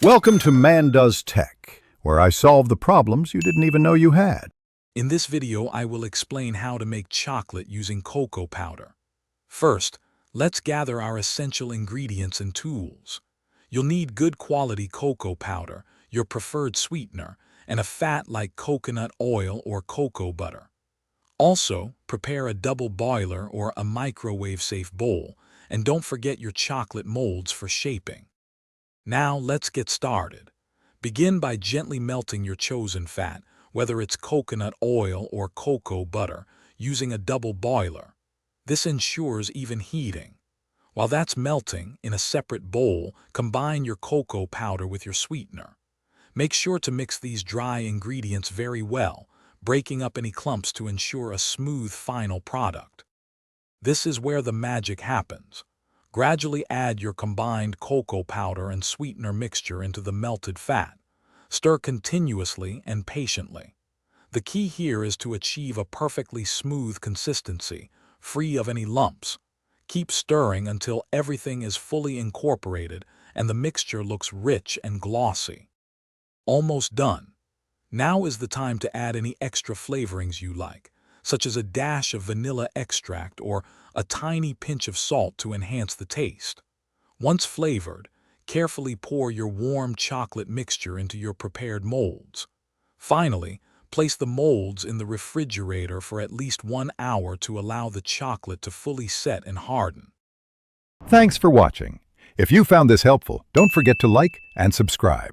Welcome to Man Does Tech, where I solve the problems you didn't even know you had. In this video, I will explain how to make chocolate using cocoa powder. First, let's gather our essential ingredients and tools. You'll need good quality cocoa powder, your preferred sweetener, and a fat like coconut oil or cocoa butter. Also, prepare a double boiler or a microwave-safe bowl, and don't forget your chocolate molds for shaping. Now let's get started. Begin by gently melting your chosen fat, whether it's coconut oil or cocoa butter, using a double boiler. This ensures even heating. While that's melting, in a separate bowl, combine your cocoa powder with your sweetener. Make sure to mix these dry ingredients very well, breaking up any clumps to ensure a smooth final product. This is where the magic happens. Gradually add your combined cocoa powder and sweetener mixture into the melted fat. Stir continuously and patiently. The key here is to achieve a perfectly smooth consistency, free of any lumps. Keep stirring until everything is fully incorporated and the mixture looks rich and glossy. Almost done. Now is the time to add any extra flavorings you like, such as a dash of vanilla extract or a tiny pinch of salt to enhance the taste. Once flavored, carefully pour your warm chocolate mixture into your prepared molds. Finally, place the molds in the refrigerator for at least 1 hour to allow the chocolate to fully set and harden. Thanks for watching. If you found this helpful, don't forget to like and subscribe.